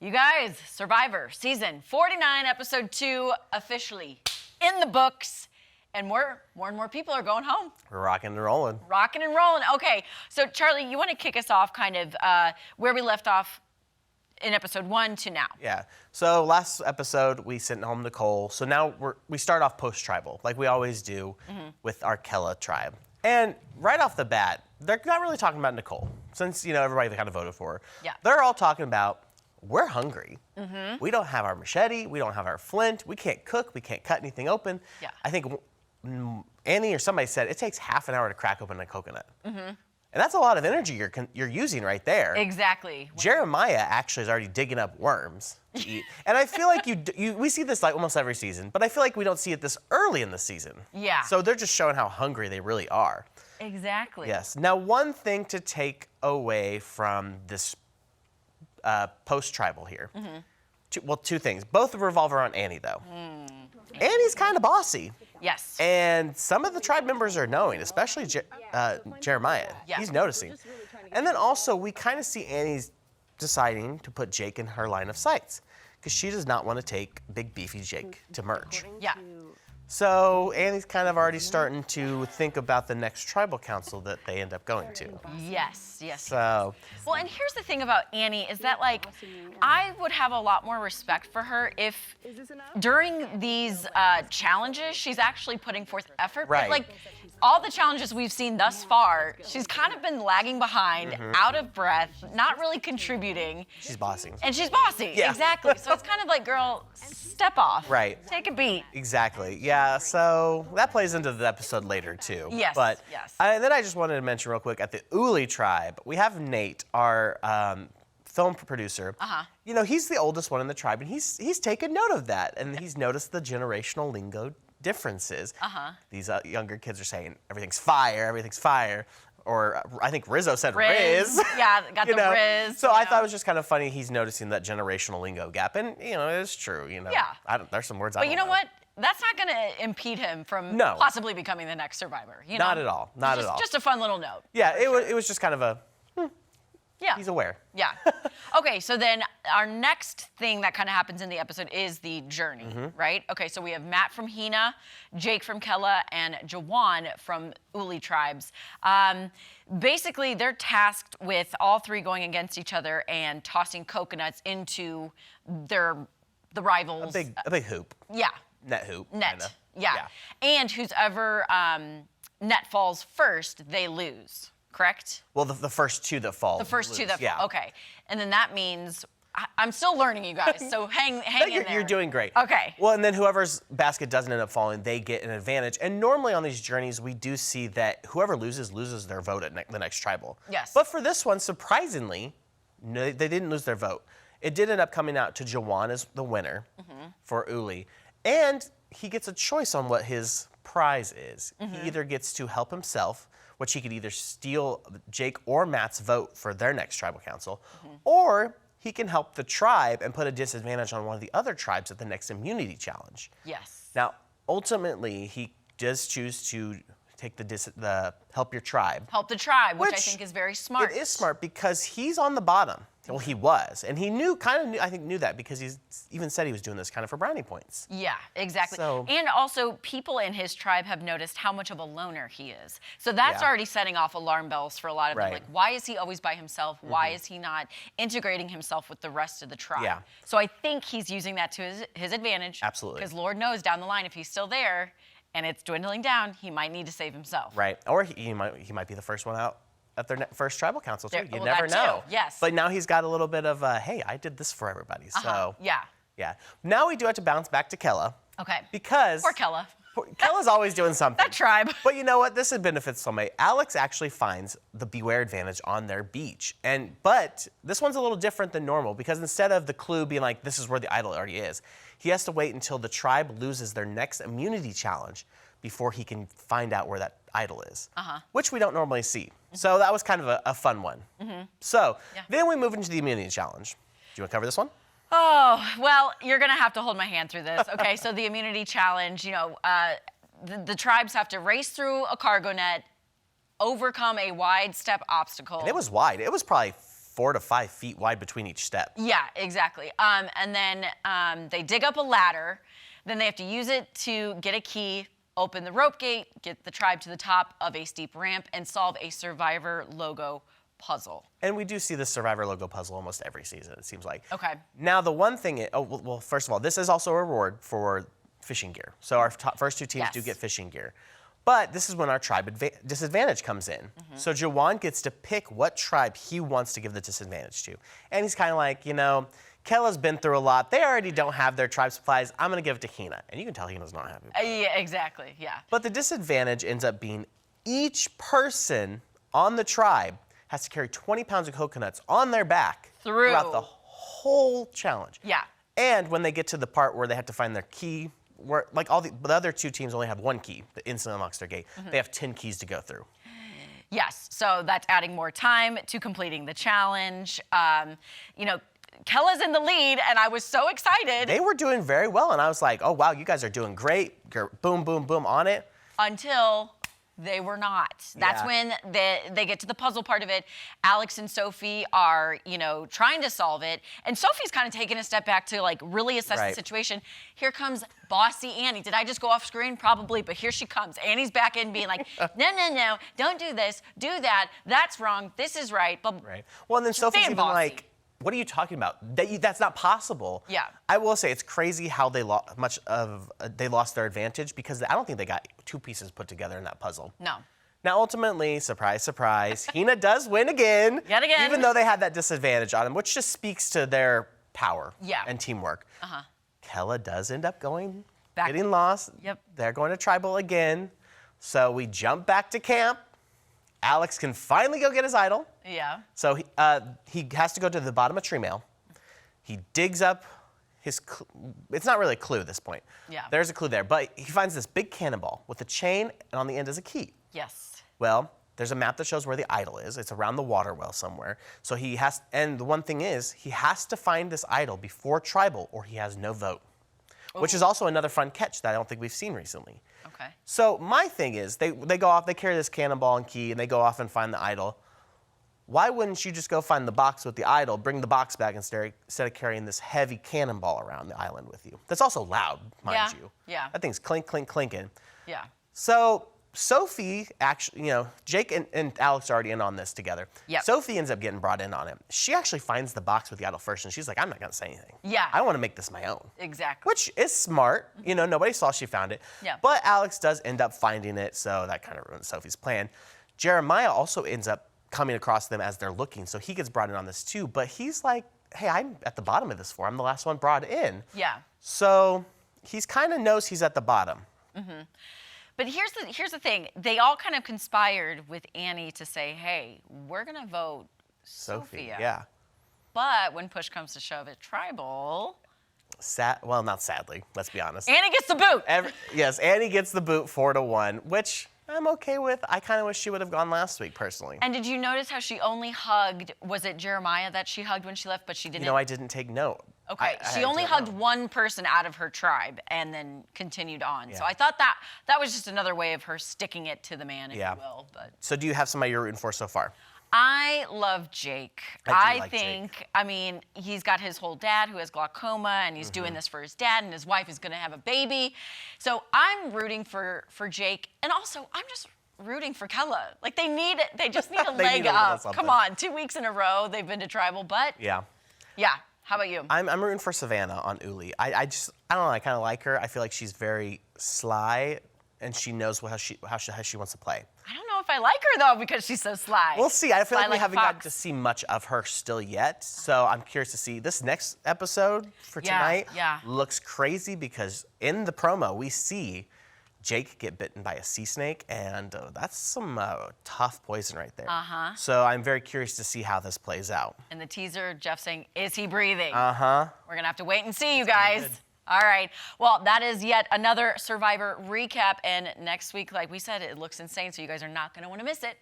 You guys, Survivor Season 49, Episode 2, officially in the books. And more and more people are going home. We're rocking and rolling. Rocking and rolling. Okay, so Charlie, you want to kick us off kind of where we left off in Episode 1 to now. Yeah. So last episode, we sent home Nicole. So now we start off post-tribal, like we always do with our Kella tribe. And right off the bat, they're not really talking about Nicole, since, everybody kind of voted for her. Yeah. They're all talking about, we're hungry. We don't have our machete. We don't have our flint. We can't cook. We can't cut anything open. Yeah. I think Annie or somebody said it takes half an hour to crack open a coconut. And that's a lot of energy you're using right there. Exactly. Jeremiah actually is already digging up worms to eat. And I feel like we see this like almost every season, but I feel like we don't see it this early in the season. Yeah. So they're just showing how hungry they really are. Exactly. Yes. Now, one thing to take away from this post-tribal here. Two things. Both revolve around Annie, though. Annie's kind of bossy. Yes. And some of the tribe members are knowing, especially Jeremiah. Yeah. He's noticing. And then also, we kind of see Annie's deciding to put Jake in her line of sights because she does not want to take big beefy Jake to merge. Yeah. So Annie's kind of already starting to think about the next tribal council that they end up going to. Yes. So, Well, and here's the thing about Annie is that, like, I would have a lot more respect for her if during these challenges, she's actually putting forth effort. Right. But, like, all the challenges we've seen thus far, she's kind of been lagging behind, out of breath, not really contributing. she's bossy. And she's bossy. Yeah. Exactly. So it's kind of like, girl, step off. Right. Take a beat. Exactly. Yeah. So that plays into the episode later too. Yes, But yes. And then I just wanted to mention real quick at the Uli tribe, we have Nate, our film producer. He's the oldest one in the tribe, and he's taken note of that, and he's noticed the generational lingo differences. These younger kids are saying everything's fire, or I think Rizzo said Riz. Yeah, got the Riz. So I thought it was just kind of funny he's noticing that generational lingo gap, and it's true. Yeah. There's some words I But don't you know know. what? That's not going to impede him from No. possibly becoming the next survivor. Not at all. Not at all. Just a fun little note. Yeah, it was just kind of Yeah. he's aware. Yeah. Okay, so then our next thing that kind of happens in the episode is the journey, right? Okay, so we have Matt from Hina, Jake from Kella, and Jawan from Uli tribes. Basically, they're tasked with all three going against each other and tossing coconuts into the rivals. A big hoop. Yeah. Net hoop. Net. Kinda. Yeah. And whoever net falls first, they lose. Correct? Well, the first two that fall. The first two that yeah. fall. Okay. And then that means I'm still learning, you guys. So hang in there. You're doing great. Okay. Well, and then whoever's basket doesn't end up falling, they get an advantage. And normally on these journeys, we do see that whoever loses their vote at the next tribal. Yes. But for this one, surprisingly, no, they didn't lose their vote. It did end up coming out to Jawan as the winner for Uli. And he gets a choice on what his prize is. He either gets to help himself, which he could either steal Jake or Matt's vote for their next tribal council, or he can help the tribe and put a disadvantage on one of the other tribes at the next immunity challenge. Yes. Now, ultimately, he does choose to take the help your tribe. Help the tribe, which I Which think is very smart. It is smart because he's on the bottom. Well, he was, and he knew that because he's even said he was doing this kind of for brownie points. Yeah, exactly. So- And also, people in his tribe have noticed how much of a loner he is. So that's Yeah. already setting off alarm bells for a lot of them. Right. Like, why is he always by himself? Why is he not integrating himself with the rest of the tribe? Yeah. So I think he's using that to his advantage. Absolutely. Because Lord knows down the line, if he's still there and it's dwindling down, he might need to save himself. Right, or he might be the first one out at their first tribal council too. There- You well, never that know. too, yes. But now he's got a little bit of hey, I did this for everybody. So Yeah. yeah. Now we do have to bounce back to Kella Okay. because Poor Kella. Kella's always doing something. That tribe. But you know what? This benefits soulmate. Alex actually finds the beware advantage on their beach. But this one's a little different than normal because instead of the clue being like, this is where the idol already is, he has to wait until the tribe loses their next immunity challenge before he can find out where that idol is, which we don't normally see. So that was kind of a fun one. So then we move into the immunity challenge. Do you want to cover this one? Oh, well, you're going to have to hold my hand through this. Okay, so the immunity challenge, the tribes have to race through a cargo net, overcome a wide step obstacle. And it was wide. It was probably 4 to 5 feet wide between each step. Yeah, exactly. And then they dig up a ladder. Then they have to use it to get a key, open the rope gate, get the tribe to the top of a steep ramp, and solve a Survivor logo puzzle. And we do see the Survivor logo puzzle almost every season, it seems like. Okay. Now, the one thing, well, first of all, this is also a reward for fishing gear. So our first 2 teams do Yes. get fishing gear. But this is when our tribe disadvantage comes in. So Jawan gets to pick what tribe he wants to give the disadvantage to. And he's kind of like, Kella's been through a lot. They already don't have their tribe supplies. I'm going to give it to Hina. And you can tell Hina's not happy. Yeah, exactly. Yeah. But the disadvantage ends up being each person on the tribe has to carry 20 pounds of coconuts on their back throughout the whole challenge. Yeah. And when they get to the part where they have to find their key, where like all the other 2 teams only have 1 key that instantly unlocks their gate, they have 10 keys to go through. Yes. So that's adding more time to completing the challenge. Kella's in the lead, and I was so excited. They were doing very well, and I was like, oh, wow, you guys are doing great. You're boom, boom, boom on it. Until they were not. That's Yeah. when they get to the puzzle part of it. Alex and Sophie are, trying to solve it. And Sophie's kind of taking a step back to like really assess the Right. situation. Here comes bossy Annie. Did I just go off screen? Probably, but here she comes. Annie's back in being like, no, don't do this, do that. That's wrong. This is right. But Right. Well, and then Sophie's being even bossy. like, what are you talking about? That's not possible. Yeah. I will say it's crazy how they lost their advantage because I don't think they got 2 pieces put together in that puzzle. No. Now, ultimately, surprise, surprise, Hina does win again. Yet again. Even though they had that disadvantage on them, which just speaks to their power Yeah. and teamwork. Kella does end up Back. getting lost. Yep. They're going to tribal again. So we jump back to camp. Alex can finally go get his idol. Yeah. So he has to go to the bottom of Tree Mail. He digs up his, it's not really a clue at this point. Yeah. There's a clue there, but he finds this big cannonball with a chain, and on the end is a key. Yes. Well, there's a map that shows where the idol is. It's around the water well somewhere. So and the one thing is, he has to find this idol before tribal or he has no vote. Which is also another fun catch that I don't think we've seen recently. Okay. So my thing is, they go off, they carry this cannonball and key, and they go off and find the idol. Why wouldn't you just go find the box with the idol, bring the box back instead of carrying this heavy cannonball around the island with you? That's also loud, mind you. Yeah. That thing's clink, clink, clinking. Yeah. So Sophie actually, Jake and Alex are already in on this together. Yep. Sophie ends up getting brought in on it. She actually finds the box with the idol first, and she's like, I'm not going to say anything. Yeah. I want to make this my own. Exactly. Which is smart. Nobody saw she found it. Yeah. But Alex does end up finding it, so that kind of ruins Sophie's plan. Jeremiah also ends up coming across them as they're looking, so he gets brought in on this too. But he's like, hey, I'm at the bottom of this floor. I'm the last one brought in. Yeah. So he's kind of knows he's at the bottom. But here's the thing. They all kind of conspired with Annie to say, hey, we're going to vote Sophie, Sophia. yeah. But when push comes to shove at tribal, Well, not sadly, let's be honest. Annie gets the boot. Yes, Annie gets the boot 4-1, which I'm okay with. I kind of wish she would have gone last week, personally. And did you notice how she only hugged, was it Jeremiah that she hugged when she left, but she didn't? I didn't take note. Okay, she only hugged one person out of her tribe and then continued on. So Yeah. I thought that was just another way of her sticking it to the man, if Yeah. you will. But So do you have somebody you're rooting for so far? I love Jake. I do like think, I mean, he's got his whole dad who has glaucoma, and he's doing this for his dad, and his wife is going to have a baby. So I'm rooting for Jake, and also I'm just rooting for Kella. Like they just need a They leg need a little up. something. Come on, 2 weeks in a row they've been to tribal, but Yeah. yeah. How about you? I'm rooting for Savannah on Uli. I don't know, I kind of like her. I feel like she's very sly, and she knows how she wants to play. I don't know if I like her though because she's so sly. We'll see. I feel Sly like we a haven't gotten fox. to see much of her still yet, so I'm curious to see. This next episode for Yeah, tonight yeah. looks crazy because in the promo we see Jake get bitten by a sea snake, and that's some tough poison right there. Uh-huh. So I'm very curious to see how this plays out. In the teaser, Jeff saying, "Is he breathing?" Uh-huh. We're gonna have to wait and see, you guys. All right. Well, that is yet another Survivor recap, and next week, like we said, it looks insane, so you guys are not gonna want to miss it.